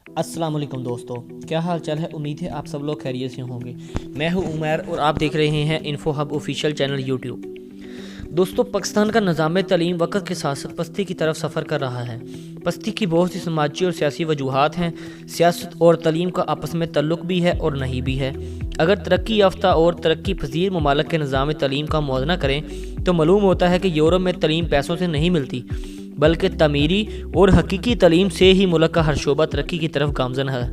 अस्सलाम वालेकुम दोस्तों, क्या हाल चाल है। उम्मीद है आप सब लोग खैरियत से होंगे। मैं हूं उमैर और आप देख रहे हैं info hub official channel YouTube. दोस्तों, पाकिस्तान का निज़ाम तलीम वक्त के साथ साथ पस्ती की तरफ सफ़र कर रहा है। पस्ती की बहुत सी समाजी और सियासी वजूहात हैं। सियासत और तलीम का आपस में तल्लुक़ भी है और नहीं भी है। अगर तरक्की याफ्ता और तरक्की पजीर ममालिक के निज़ाम तलीम का मुआयना करें तो मालूम होता है कि यूरोप में तलीम पैसों से नहीं मिलती, बल्कि तमीरी और हकीकी तलीम से ही मुल्क का हर शोबा तरक्की की तरफ गामजन है।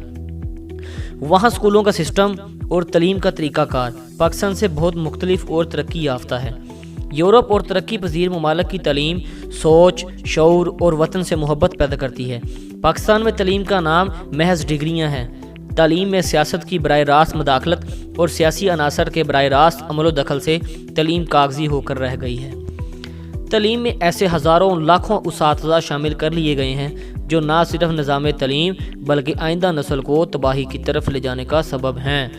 वहाँ स्कूलों का सिस्टम और तलीम का तरीक़ाकार पाकिस्तान से बहुत मुख्तलिफ और तरक्की याफ्ता है। यूरोप और तरक्की पजीर ममालिक की तलीम सोच, शऊर और वतन से मोहब्बत पैदा करती है। पाकिस्तान में तलीम का नाम महज डिग्रियाँ हैं। तलीम में सियासत की बराह रास्त मदाखलत और सियासी अनासर के बराह रास्त अमलो दखल से तलीम कागजी होकर रह गई है। तलीम में ऐसे हज़ारों लाखों उसातिज़ा शामिल कर लिए गए हैं जो ना सिर्फ निज़ाम तलीम बल्कि आइंदा नस्ल को तबाही की तरफ ले जाने का सबब हैं।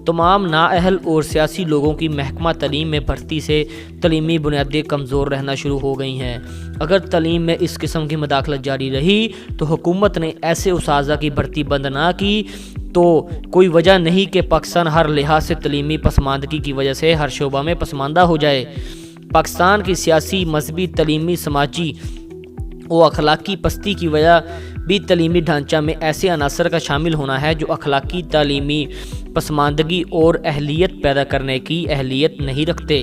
तमाम नाअहल और सियासी लोगों की महकमा तलीम में भर्ती से तलीमी बुनियादें कमज़ोर रहना शुरू हो गई हैं। अगर तलीम में इस किस्म की मदाखलत जारी रही तो हुकूमत ने ऐसे उसातिज़ा की भर्ती बंद ना की तो कोई वजह नहीं कि पाकिस्तान हर लिहाज से तलीमी पसमानदगी की वजह से हर शोबा में पसमानदा हो जाए। पाकिस्तान की सियासी, मजहबी, तलीमी, समाजी और अखलाकी पस्ती की वजह भी तलीमी ढांचा में ऐसे अनासर का शामिल होना है जो अखलाकी, तलीमी पसमानदगी और अहलियत पैदा करने की अहलियत नहीं रखते।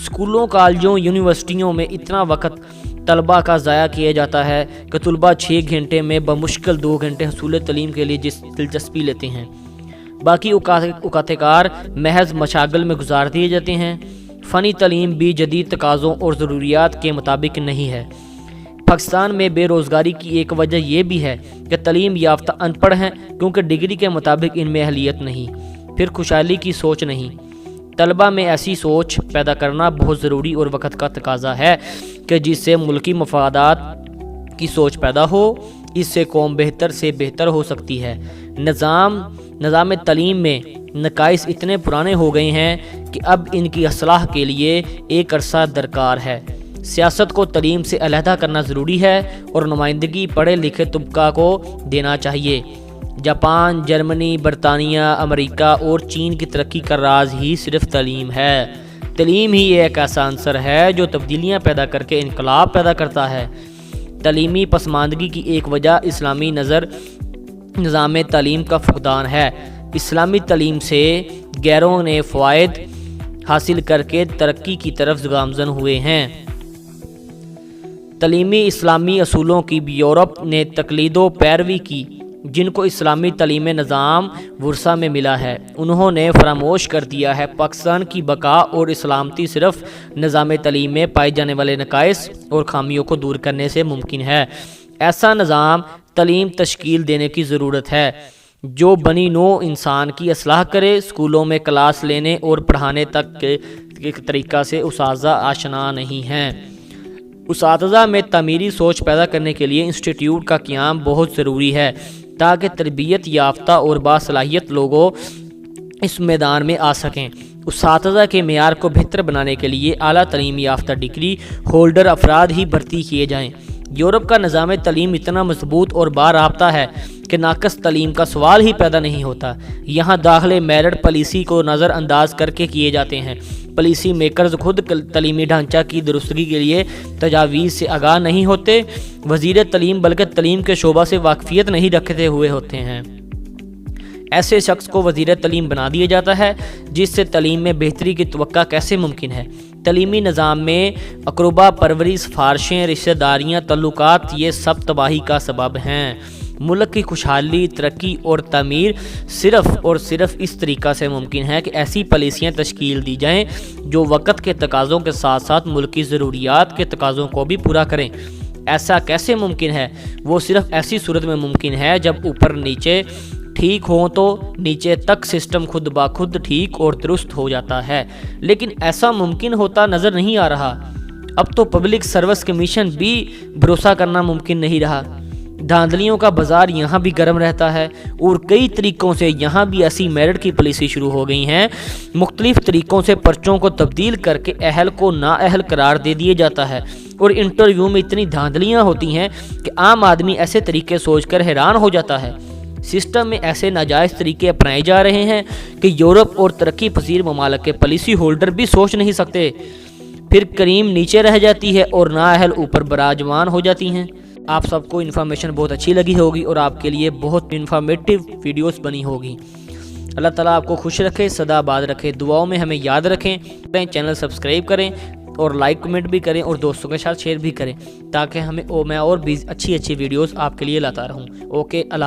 स्कूलों, कॉलेजों, यूनिवर्सिटियों में इतना वक्त तलबा का ज़ाया किया जाता है कि तलबा 6 घंटे में बमुश्किल 2 घंटे हसूल तलीम के लिए दिलचस्पी लेते हैं। बाकी औकातकार महज मशागल में गुजार दिए जाते हैं। फ़नी तलीम भी जदीद तकाज़ों और ज़रूरियात के मुताबिक नहीं है। पाकिस्तान में बेरोज़गारी की एक वजह यह भी है कि तलीम याफ्ता अनपढ़ हैं क्योंकि डिग्री के मुताबिक इनमें अहलियत नहीं, फिर खुशहाली की सोच नहीं। तलबा में ऐसी सोच पैदा करना बहुत ज़रूरी और वक्त का तकाज़ा है कि जिससे मुल्की मफादात की सोच पैदा हो। इससे कौम बेहतर से बेहतर हो सकती है। निज़ाम तलीम में नकाइस इतने पुराने हो गए हैं कि अब इनकी असलाह के लिए एक अरसा दरकार है। सियासत को तलीम से अलहदा करना ज़रूरी है और नुमाइंदगी पढ़े लिखे तबका को देना चाहिए। जापान, जर्मनी, बरतानिया, अमेरिका और चीन की तरक्की का राज ही सिर्फ तलीम है। तलीम ही एक ऐसा अंसर है जो तब्दीलियाँ पैदा करके इनकलाब पैदा करता है। तलीमी पसमानदगी की एक वजह इस्लामी निज़ाम तलीम का फुकदान है। इस्लामी तलीम से गैरों ने फ़वाइद हासिल करके तरक्की की तरफ गामज़न हुए हैं। तलीमी इस्लामी असूलों की भी यूरोप ने तकलीदो पैरवी की जिनको इस्लामी तलीमी निज़ाम वुरसा में मिला है। उन्होंने फरामोश कर दिया है पाकिस्तान की बका और इस्लामती सिर्फ निज़ाम तलीम में पाए जाने वाले नकाइस और खामियों को दूर करने से मुमकिन है। ऐसा निज़ाम तलीम तश्कील देने की ज़रूरत है जो बनी नो इंसान की असलाह करे। स्कूलों में क्लास लेने और पढ़ाने तक के तरीक़ा से उसातिज़ा आशना नहीं हैं। उसातिज़ा में तमीरी सोच पैदा करने के लिए इंस्टीट्यूट का क़याम बहुत ज़रूरी है ताकि तरबियत याफ्ता और बासलाहियत लोगों इस मैदान में आ सकें। उसातिज़ा के मेयार को बेहतर बनाने के लिए आला तलीम याफ्ता डिग्री होल्डर अफराद ही भर्ती किए जाएँ। यूरोप का निज़ाम तलीम इतना मजबूत और बाराबता है कि नाकस तलीम का सवाल ही पैदा नहीं होता। यहाँ दाखिले मेरिट पॉलिसी को नज़रअंदाज करके किए जाते हैं। पॉलिसी मेकर्स खुद तलीमी ढांचा की दुरुस्तगी के लिए तजावीज़ से आगाह नहीं होते। वज़ीर तलीम बल्कि तलीम के शोबा से वाकफियत नहीं रखते हुए होते हैं। ऐसे शख्स को वज़ीर तलीम बना दिया जाता है जिससे तलीम में बेहतरी की तवक्का कैसे मुमकिन है। तलीमी निज़ाम में अकरबा परवरी, सिफारिशें, रिश्तेदारियाँ, तल्लुकात ये सब तबाही का सबब हैं। मुल्क की खुशहाली, तरक्की और तमीर सिर्फ़ और सिर्फ इस तरीक़ा से मुमकिन है कि ऐसी पॉलिसियाँ तश्कील दी जाएँ जो वक़्त के तकाज़ों के साथ साथ मुल्क की ज़रूरियात के तकाज़ों को भी पूरा करें। ऐसा कैसे मुमकिन है? वो सिर्फ़ ऐसी सूरत में मुमकिन है जब ऊपर नीचे ठीक हो तो नीचे तक सिस्टम खुद ब खुद ठीक और दुरुस्त हो जाता है। लेकिन ऐसा मुमकिन होता नज़र नहीं आ रहा। अब तो पब्लिक सर्विस कमीशन भी भरोसा करना मुमकिन नहीं रहा। धांधलियों का बाजार यहाँ भी गर्म रहता है और कई तरीक़ों से यहाँ भी ऐसी मेरिट की पॉलिसी शुरू हो गई हैं। मुख्तलिफ तरीक़ों से पर्चों को तब्दील करके अहल को नाअहल करार दे दिया जाता है اور انٹرویو میں اتنی دھاندلیاں ہوتی ہیں کہ عام آدمی ایسے طریقے سوچ کر حیران ہو جاتا ہے۔ سسٹم میں ایسے ناجائز طریقے اپنائے جا رہے ہیں کہ یورپ اور ترقی پذیر ممالک کے پالیسی ہولڈر بھی سوچ نہیں سکتے۔ پھر کریم نیچے رہ جاتی ہے اور نااہل اوپر براجمان ہو جاتی ہیں۔ آپ سب کو انفارمیشن بہت اچھی لگی ہوگی اور آپ کے لیے بہت انفارمیٹیو ویڈیوز بنی ہوگی۔ اللہ تعالیٰ آپ کو خوش رکھے، سدا آباد رکھے، دعاؤں میں ہمیں یاد رکھیں، چینل سبسکرائب کریں اور لائک کمنٹ بھی کریں اور دوستوں کے ساتھ شیئر بھی کریں تاکہ میں اور بھی اچھی ویڈیوز آپ کے لیے لاتا رہوں۔ اوکے، اللہ